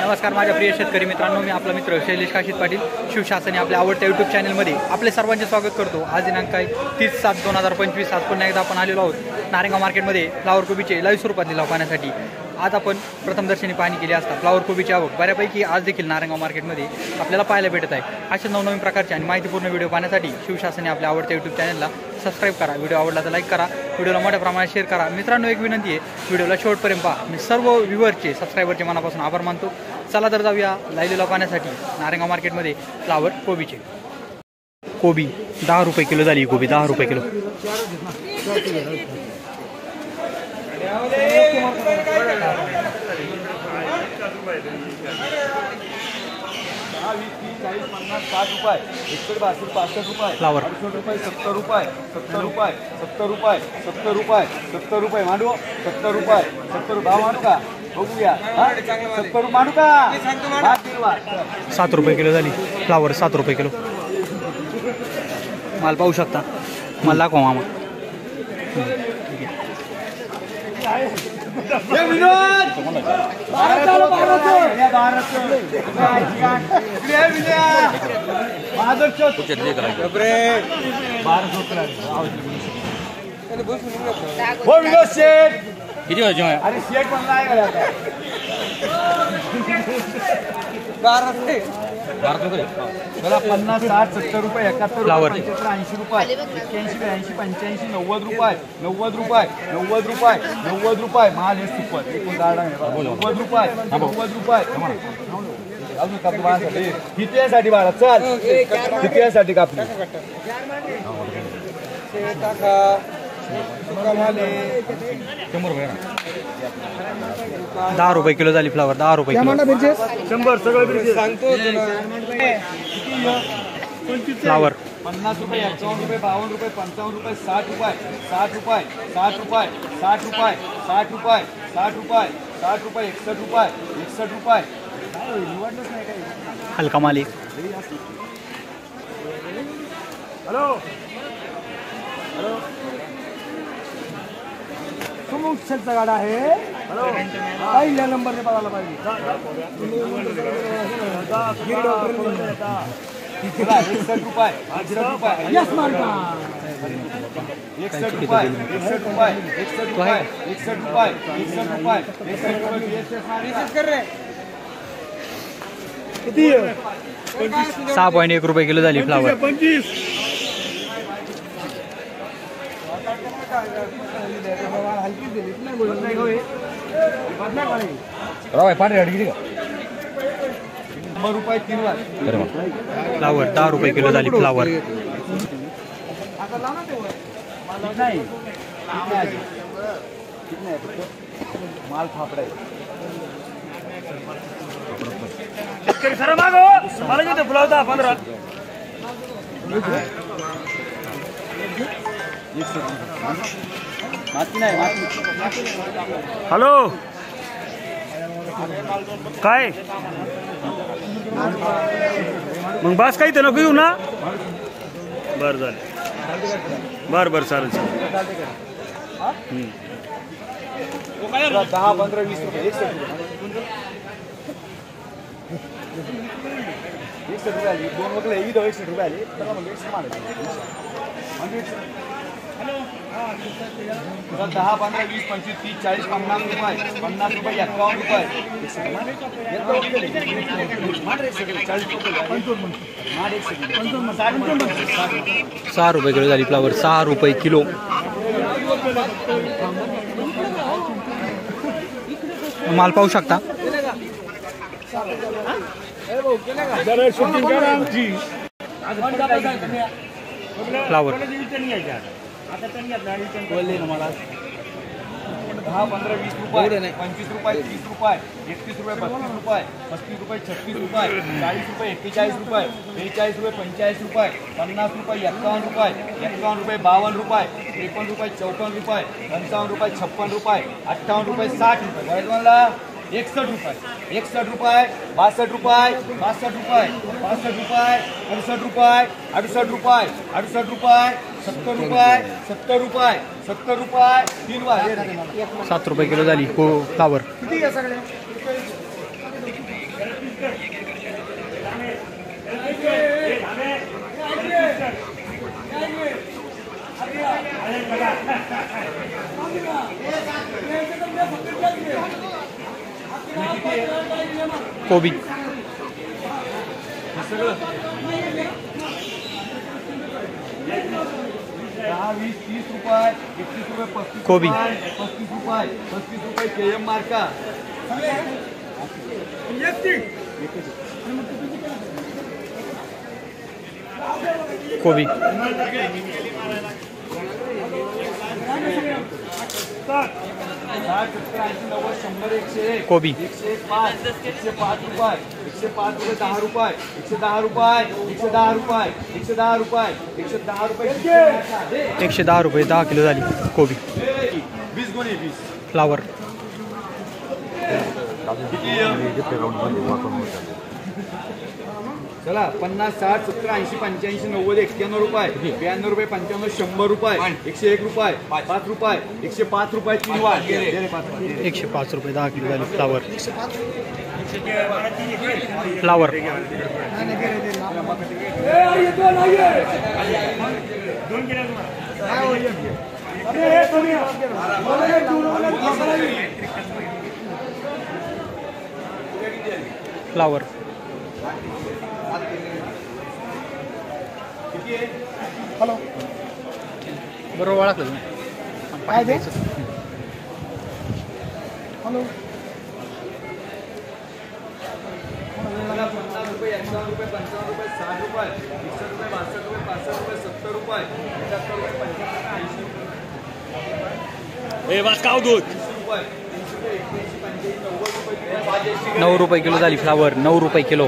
नमस्कार माझ्या प्रिय शेतकरी मित्रांनो, मी आपला मित्र शैलेश काशीद पाटील शिवशासनी आपल्या आवडत्या यूट्यूब चॅनलमध्ये आपले सर्वांचे स्वागत करतो। आज दिनांक आहे 30/7/2025। आज पुन्हा एकदा आपण आलेलो आहोत नारेगाव मार्केटमध्ये फ्लावर कोबीचे लाईव्ह स्वरूपात लिलाव पाहण्यासाठी। आज आपण प्रथमदर्शनी पाहणी केली असता फ्लावर कोबीची आवक बऱ्यापैकी आज देखील नारेगाव मार्केटमध्ये आपल्याला पाहायला भेटत आहे। अशा नवनवीन प्रकारचे आणि माहितीपूर्ण व्हिडिओ पाहण्यासाठी शिवशासनी आपल्या आवडत्या यूट्यूब चॅनलला सबस्क्राईब करा। व्हिडिओ आवडला तर लाईक करा, व्हिडिओला मोठ्या प्रमाणात शेअर करा। मित्रांनो एक विनंती आहे, व्हिडिओला शेवटपर्यंत पहा। मी सर्व व्ह्यूअरचे सबस्क्रायबरचे मनापासून आभार मानतो। चला तर जाऊया लाईव्ह लिलाव पाहण्यासाठी नारेगाव मार्केटमध्ये फ्लावर कोबीचे। कोबी 10 रुपये किलो झाली, कोबी 10 रुपये किलो। फ्लावर 70 रुपये 70 रुपये 70 रुपये 70 रुपये 70 रुपये मांडू 70 रुपये 70 भाव मांडू का बघूया 70 मांडू का 7 रुपये किलो झाली फ्लावर 7 रुपये किलो। माल पाहू शकता, माल दाखवा मामा। किती वाजता अरे शेट पण नाही का 50 60 70 रुपये 71 फ्लावर 80 रुपये 81 82 85 90 रुपये 90 रुपये 90 रुपये 90 रुपये माल हे सुपर एकूण गाडा आहे 90 रुपये 90 रुपये अजून कापली माणसासाठी किती यासाठी बाळा चल किती यासाठी कापली 10 रुपये किलो झाली फ्लावर 10 रुपये किलो। 100 सगळं सांगतो फ्लावर 50 रुपये 51 रुपये 52 रुपये 55 रुपये 60 रुपये 60 रुपये 60 रुपये 60 रुपये 60 रुपये 60 रुपये 60 रुपये 61 रुपये 61 रुपये निवडलंच नाही काही हलका मालिक। हॅलो हॅलो सुमुक्षचा गाडा आहे। हॅलो पहिल्या नंबरने बघायला पाहिजे 61 रुपये 61 रुपये यस मार्का 61 रुपये 61 रुपये 61 रुपये 61 रुपये 61 रुपये 61 रुपये कर रे किती 6.1 रुपये किलो झाली फ्लावर। 25 रुपये 3 फ्लावर 10 रुपये किलो झाली फ्लावर। माल फापडे सर मागो मला किती फुलावता 15 माती नाही हॅलो काय मग बस काही तर नको येऊ ना। बरं झालं बरं बरं चालेल 10 15 20 रुपये 61 रुपये आली 2 वगैरे 61 रुपये आली त्याला म्हणजे 10 15 20 25 30 40 50 रुपये 50 रुपये 51 रुपये 6 रुपये किलो झाली फ्लावर 6 रुपये किलो। माल पाहू शकता फ्लावर 10 15 20 रुपये 25 रुपये 30 रुपये 31 रुपये 32 रुपये 35 रुपये 36 रुपये 40 रुपये 41 रुपये 42 रुपये 45 रुपये 50 रुपये 51 रुपये 51 रुपये 52 रुपये 53 रुपये 54 रुपये 55 रुपये 56 रुपये 58 रुपये 60 रुपये बरं मला 61 रुपये 62 रुपये 62 रुपये 62 रुपये 62 रुपये 68 रुपये 68 रुपये 68 रुपये 70 रुपये 70 रुपये 70 रुपये 3 वाजले 7 रुपये किलो झाली फ्लावर। किती आहे सगळे कोबी दहा, वीस, 30 रुपये, 31 रुपये, 35 कोबी. रुपये, 35 रुपये, 35 रुपये KM मार्का. कोबी 60, 70, 80, 90, 100, 101. कोबी 105, 105 रुपये, 105 रुपये, 10 रुपये, 110 रुपये, 110 रुपये, 110 रुपये, 110 रुपये. 110 रुपये 10 किलो झाली कोबी. 20 गुणी 20. फ्लावर चला 50, 60, 70, 80, 85, 90, 91 रुपये, 92 रुपये, 95, 100 रुपये, 101 रुपये, 5 रुपये, 105 रुपये 3 वाट. 105 रुपये 10 किलो झाली फ्लावर. फ्लावर फ्लावर हॅलो बरोबर ओळखलं तुम्ही. काय ते? हॅलो 50 रुपये, 51 रुपये, 55 रुपये, 60 रुपये, 61 रुपये, 62 रुपये, 65 रुपये, 70 रुपये, 75 रुपये, 75 रुपये, 80 ए बस काव दूध रुपये, 30 रुपये, 81, 85, 90 रुपये, 9 रुपये किलो झाली फ्लावर. 9 रुपये किलो.